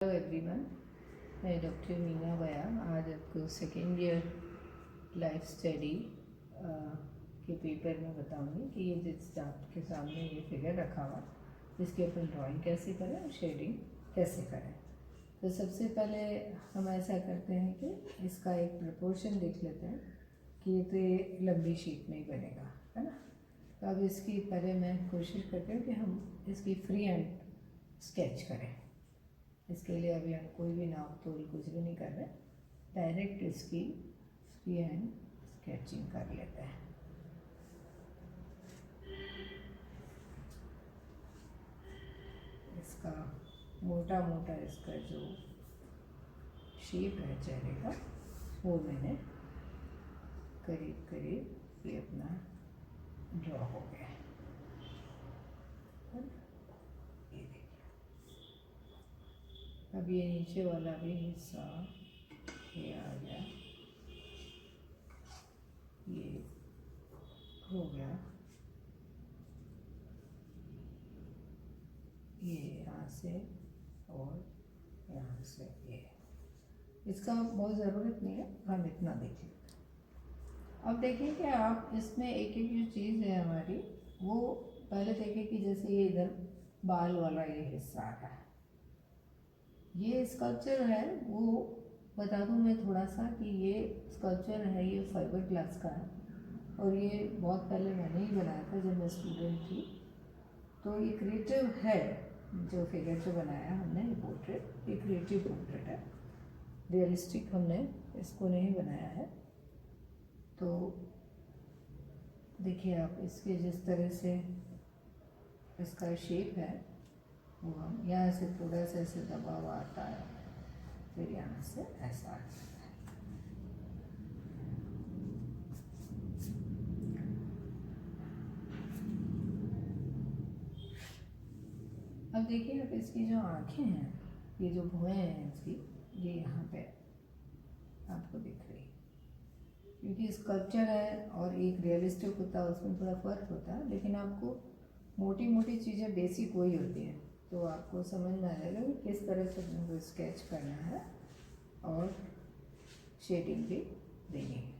Hello everyone, मैं doctor Meena बयान आज आपको सेकेंड ईयर लाइफ स्टडी के पेपर में बताऊंगी कि ये जिस आपके सामने ये फिगर रखा हुआ इसकी अपन ड्राइंग कैसे करें और शेडिंग कैसे करें। तो सबसे पहले हम ऐसा करते हैं कि इसका एक प्रपोर्शन देख लेते हैं कि ये तो ये लंबी शीट में ही बनेगा, है ना। तो अब इसकी पहले मैं कोशिश करती हूँ कि हम इसकी फ्री हैंड स्केच करें। इसके लिए अभी हम कोई भी नाप तोल कुछ भी नहीं कर रहे, डायरेक्ट इसकी फ्री हैंड स्केचिंग कर लेते हैं। इसका मोटा मोटा इसका जो शेप है चेहरे का वो मैंने करीब करीब ये अपना ड्रॉ हो गया है। ये देखिए, अब ये नीचे वाला भी हिस्सा ये आ गया, ये हो गया, ये यहाँ से और यहाँ से ये। इसका बहुत ज़रूरत नहीं है, हम इतना देख लेते हैं। अब देखिए कि आप इसमें एक एक जो चीज़ है हमारी वो पहले देखें कि जैसे ये इधर बाल वाला ये हिस्सा आ रहा है, ये स्कल्पचर है वो बता दूं मैं थोड़ा सा कि ये स्कल्पचर है, ये फाइबर ग्लास का है और ये बहुत पहले मैंने ही बनाया था जब मैं स्टूडेंट थी। तो ये क्रिएटिव है, जो फिगर जो बनाया हमने ये पोर्ट्रेट, ये क्रिएटिव पोर्ट्रेट है, रियलिस्टिक हमने इसको नहीं बनाया है। तो देखिए आप इसके जिस तरह से इसका शेप है वो हम यहाँ से थोड़ा सा ऐसे दबाव आता है, फिर यहाँ से ऐसा आता है। अब देखिए अब इसकी जो आँखें हैं, ये जो भुएं हैं इसकी, ये यहाँ पे आपको दिख रही, क्योंकि स्कल्पचर है और एक रियलिस्टिक होता है उसमें थोड़ा फर्क होता है, लेकिन आपको मोटी मोटी चीज़ें बेसिक वही होती हैं। तो आपको समझ में आ जाएगा कि किस तरह से हमको स्केच करना है और शेडिंग भी देनी है।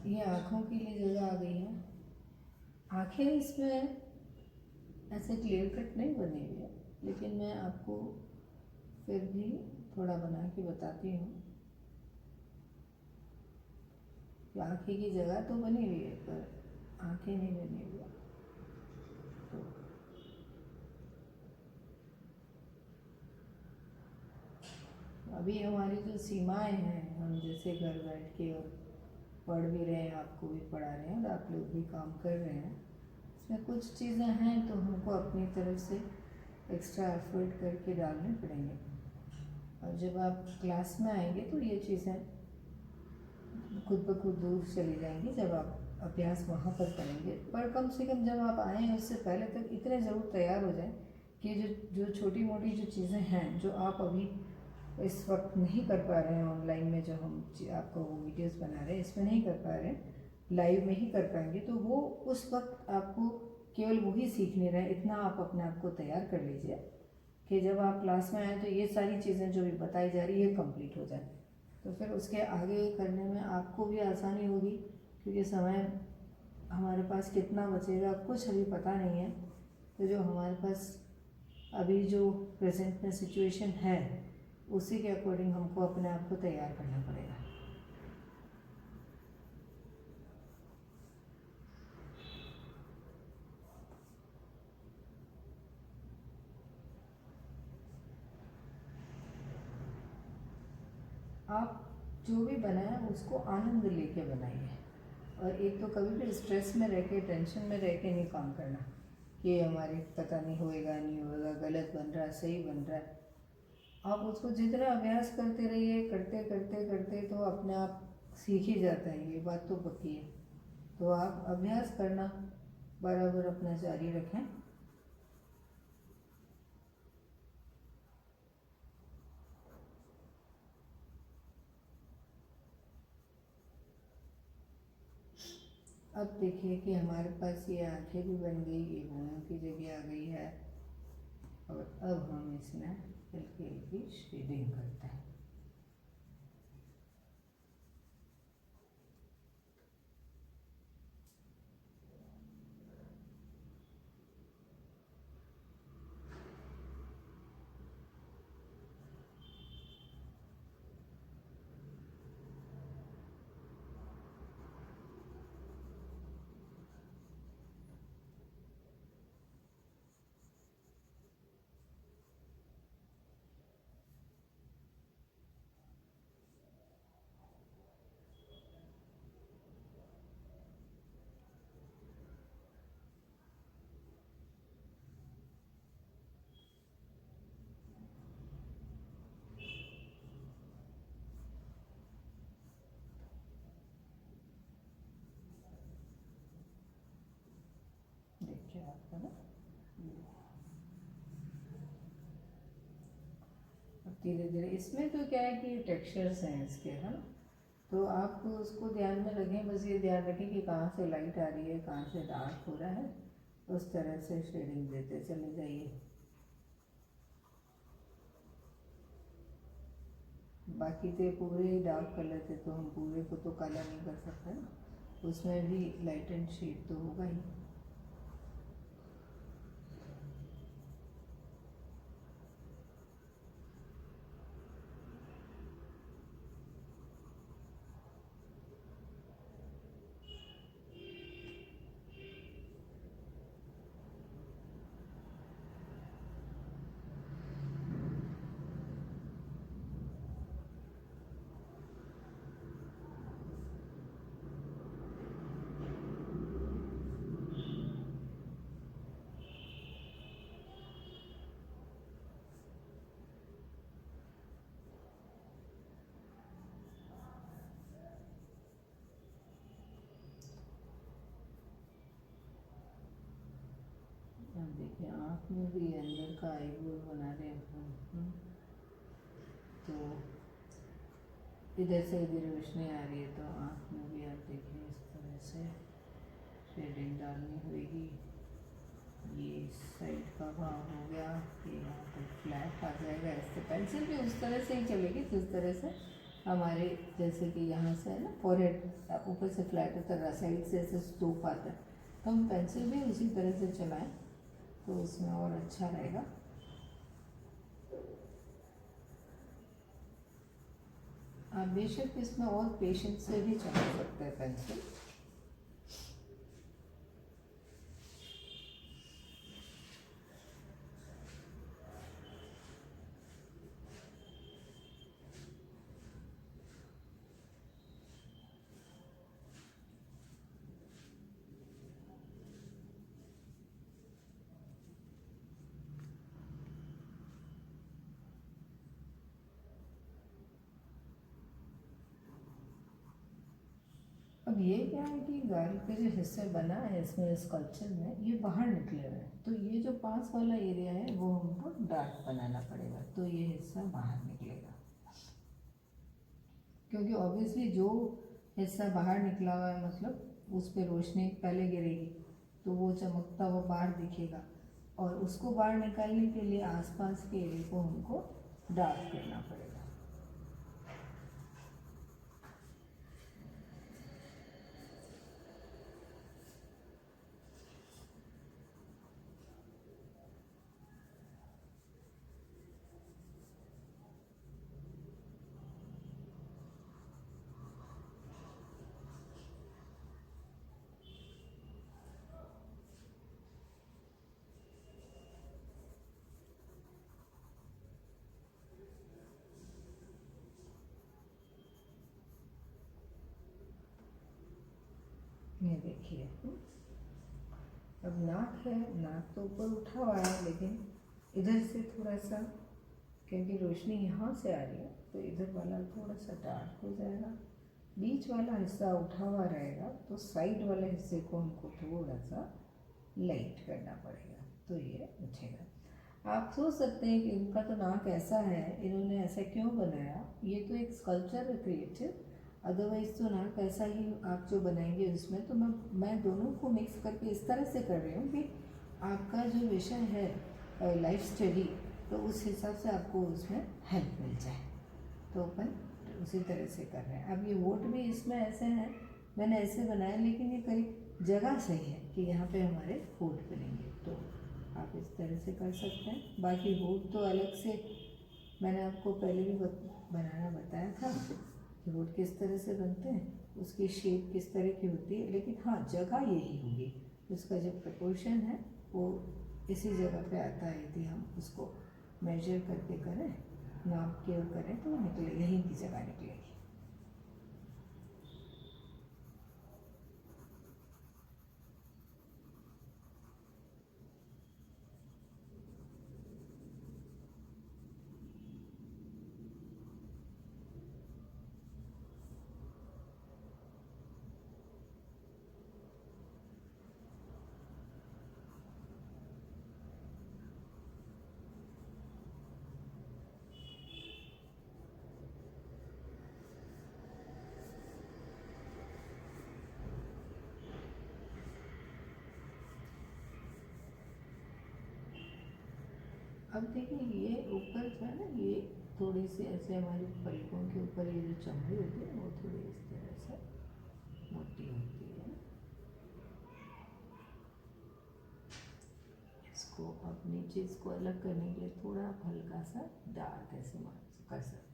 ये आँखों के लिए जगह आ गई है। आँखें इसमें ऐसे क्लियर कट नहीं बनी हुई है, लेकिन मैं आपको फिर भी थोड़ा बना के बताती हूँ। आँखें की जगह तो बनी हुई है पर आँखें नहीं बनी हुई है। तो अभी हमारी जो सीमाएं हैं, हम जैसे घर बैठ के और पढ़ भी रहे हैं, आपको भी पढ़ा रहे हैं और आप लोग भी काम कर रहे हैं, इसमें कुछ चीज़ें हैं तो हमको अपनी तरफ से एक्स्ट्रा एफर्ट करके डालने पड़ेंगे। और जब आप क्लास में आएंगे तो ये चीज़ें खुद ब खुद दूर चली जाएंगी जब आप अभ्यास वहाँ पर करेंगे। पर कम से कम जब आप आएँ उससे पहले तक इतने ज़रूर तैयार हो जाएं कि जो छोटी मोटी जो चीज़ें हैं जो आप अभी इस वक्त नहीं कर पा रहे हैं ऑनलाइन में, जो हम आपको वो वीडियोस बना रहे हैं इसमें नहीं कर पा रहे हैं, लाइव में ही कर पाएंगे, तो वो उस वक्त आपको केवल वही सीखने रहे, इतना आप अपने आप को तैयार कर लीजिए कि जब आप क्लास में आए तो ये सारी चीज़ें जो भी बताई जा रही है कंप्लीट हो जाए, तो फिर उसके आगे करने में आपको भी आसानी होगी, क्योंकि समय हमारे पास कितना बचेगा कुछ अभी पता नहीं है। तो जो हमारे पास अभी जो प्रेजेंट में सिचुएशन है उसी के अकॉर्डिंग हमको अपने आप को तैयार करना पड़ेगा। आप जो भी बनाए उसको आनंद लेके बनाइए, और एक तो कभी भी स्ट्रेस में रह के टेंशन में रह के नहीं काम करना कि हमारे पता नहीं होएगा नहीं होएगा, गलत बन रहा है सही बन रहा है। आप उसको जितना अभ्यास करते रहिए, करते करते करते तो अपने आप सीख ही जाता है, ये बात तो पक्की है। तो आप अभ्यास करना बराबर अपना जारी रखें। अब देखिए कि हमारे पास ये आंखें भी बन गई, ये भुओं की जगह आ गई है, और अब हम इसमें हल्की हल्की शेडिंग करते हैं। देखिए आपको ना, अब धीरे धीरे इसमें तो क्या है कि टेक्सचर्स हैं इसके, है ना, तो आप उसको ध्यान में रखें, बस ये ध्यान रखें कि कहाँ से लाइट आ रही है, कहाँ से डार्क हो रहा है, उस तरह से शेडिंग देते चले जाइए। बाकी थे पूरे डार्क कलर थे, तो हम पूरे को तो काला नहीं कर सकते ना, उसमें भी लाइट एंड शेड तो होगा ही। अब देखिए आँख में भी अंदर का आईब्रो बना रहे हैं, तो इधर से इधर रोशनी आ रही है, तो आँख में भी आप देखिए इस तरह से शेडिंग डालनी होगी। ये इस साइड का भाव हो गया कि यहाँ पर फ्लैट आ जाएगा, इससे पेंसिल भी उस तरह से ही चलेगी जिस तरह से हमारे, जैसे कि यहाँ से है ना फोरहेड ऊपर से फ्लैट होता है, साइड से ऐसे स्टोप आता है, तो हम पेंसिल भी उसी तरह से चलाएं तो उसमें और अच्छा रहेगा। आप बेशक इसमें और पेशेंस से भी चला सकते हैं पेंसिल। अब ये क्या है कि गाल का जो हिस्सा बना है इसमें स्कल्पचर में, ये बाहर निकले हुए हैं, तो ये जो पास वाला एरिया है वो हमको डार्क बनाना पड़ेगा, तो ये हिस्सा बाहर निकलेगा, क्योंकि ऑब्वियसली जो हिस्सा बाहर निकला हुआ है मतलब उस पर रोशनी पहले गिरेगी, तो वो चमकता हुआ बाहर दिखेगा, और उसको बाहर निकालने के लिए आसपास के एरिया को हमको डार्क करना पड़ेगा। ये देखिए, अब नाक है, नाक तो ऊपर उठा हुआ है, लेकिन इधर से थोड़ा सा क्योंकि रोशनी यहाँ से आ रही है तो इधर वाला थोड़ा सा डार्क हो जाएगा, बीच वाला हिस्सा उठा हुआ रहेगा, तो साइड वाले हिस्से को हमको थोड़ा सा लाइट करना पड़ेगा, तो ये उठेगा। आप सोच सकते हैं कि इनका तो नाक ऐसा है, इन्होंने ऐसा क्यों बनाया, ये तो एक स्कल्पचर है क्रिएटिव, अदरवाइज़ तो नाक ऐसा ही आप जो बनाएंगे उसमें, तो मैं दोनों को मिक्स करके इस तरह से कर रही हूँ कि आपका जो विषय है लाइफ स्टडी, तो उस हिसाब से आपको उसमें हेल्प मिल जाए, तो अपन उसी तरह से कर रहे हैं। अब ये वोट भी इसमें ऐसे हैं, मैंने ऐसे बनाया, लेकिन ये करीब जगह सही है कि यहाँ पे हमारे वोट बनेंगे, तो आप इस तरह से कर सकते हैं। बाकी वोट तो अलग से मैंने आपको पहले भी बनाना बताया था कि वोट किस तरह से बनते हैं, उसकी शेप किस तरह की होती है, लेकिन हाँ जगह यही होगी, उसका जो प्रपोर्शन है वो इसी जगह पे आता है। यदि हम उसको मेजर करके करें, नाप के और करें, तो निकले यहीं की जगह निकलेगी। अब देखिए ये ऊपर जो है ना, ये थोड़ी सी ऐसे हमारी पलकों के ऊपर ये जो चमड़ी होती है वो थोड़ी इस तरह से मोटी होती है। इसको अब नीचे इसको अलग करने के लिए थोड़ा हल्का सा डार्क ऐसे कर सकते हैं।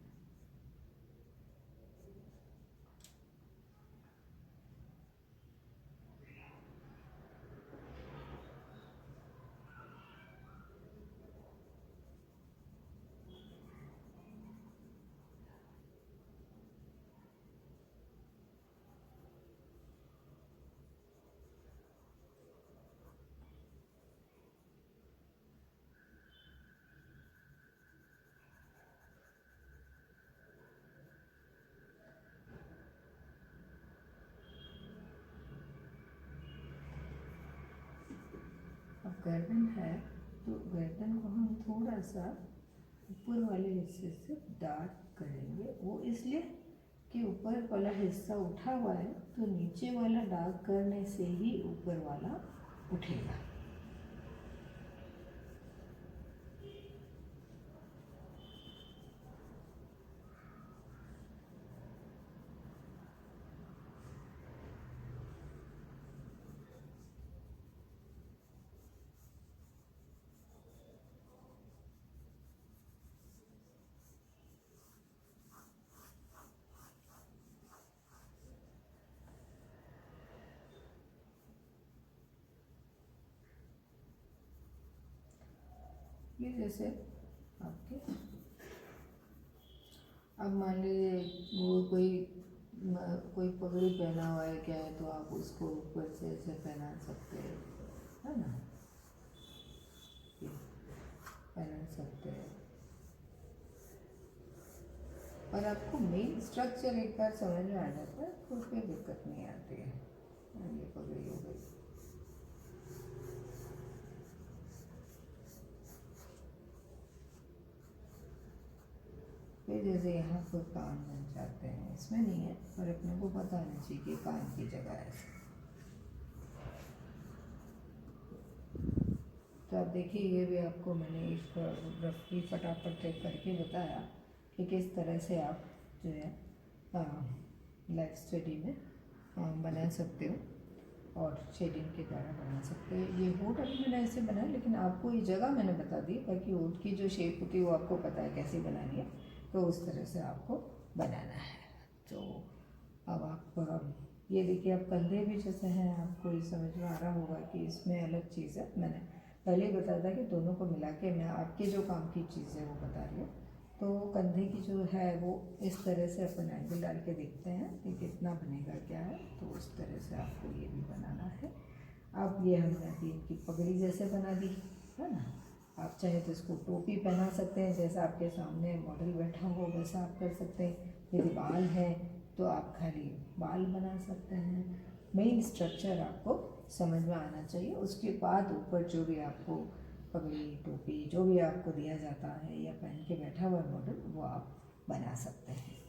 अब गर्दन है, तो गर्दन को हम थोड़ा सा ऊपर वाले हिस्से से डार्क करेंगे, वो इसलिए कि ऊपर वाला हिस्सा उठा हुआ है, तो नीचे वाला डार्क करने से ही ऊपर वाला उठेगा। ये जैसे आपके, अब मान लीजिए वो कोई पगड़ी पहना हुआ है क्या है, तो आप उसको ऊपर से ऐसे पहना सकते हैं, है ना, पहना सकते हैं। और आपको मेन स्ट्रक्चर एक बार समझ में आ जाता है तो कोई दिक्कत नहीं आती है। ये पगड़ी हो गई। फिर जैसे यहाँ पर कान बन जाते हैं, इसमें नहीं है पर अपने को पता होना चाहिए कि कान की जगह है। तो आप देखिए, ये भी आपको मैंने एक रफली फटाफट चेक करके बताया कि किस तरह से आप जो है लाइफ स्टडी में बना सकते हो और शेडिंग के द्वारा बना सकते हो। ये वोट अभी मैंने ऐसे बनाया, लेकिन आपको ये जगह मैंने बता दी ताकि वोट की जो शेप होती है वो आपको पता है कैसे बनानी है, तो उस तरह से आपको बनाना है। तो अब आप ये देखिए, आप कंधे भी जैसे हैं, आपको ये समझ में आ रहा होगा कि इसमें अलग चीज़ है। मैंने पहले ही बताया था कि दोनों को मिला के मैं आपके जो काम की चीज़ है वो बता रही हूँ। तो कंधे की जो है वो इस तरह से अपन एंगल डाल के देखते हैं कि कितना बनेगा क्या है, तो उस तरह से आपको ये भी बनाना है। अब ये हमने अभी इनकी पगड़ी जैसे बना दी है ना। आप चाहे तो इसको टोपी पहना सकते हैं, जैसा आपके सामने मॉडल बैठा हो वैसा आप कर सकते हैं। यदि बाल है तो आप खाली बाल बना सकते हैं। मेन स्ट्रक्चर आपको समझ में आना चाहिए, उसके बाद ऊपर जो भी आपको पगड़ी टोपी जो भी आपको दिया जाता है या पहन के बैठा हुआ मॉडल वो आप बना सकते हैं।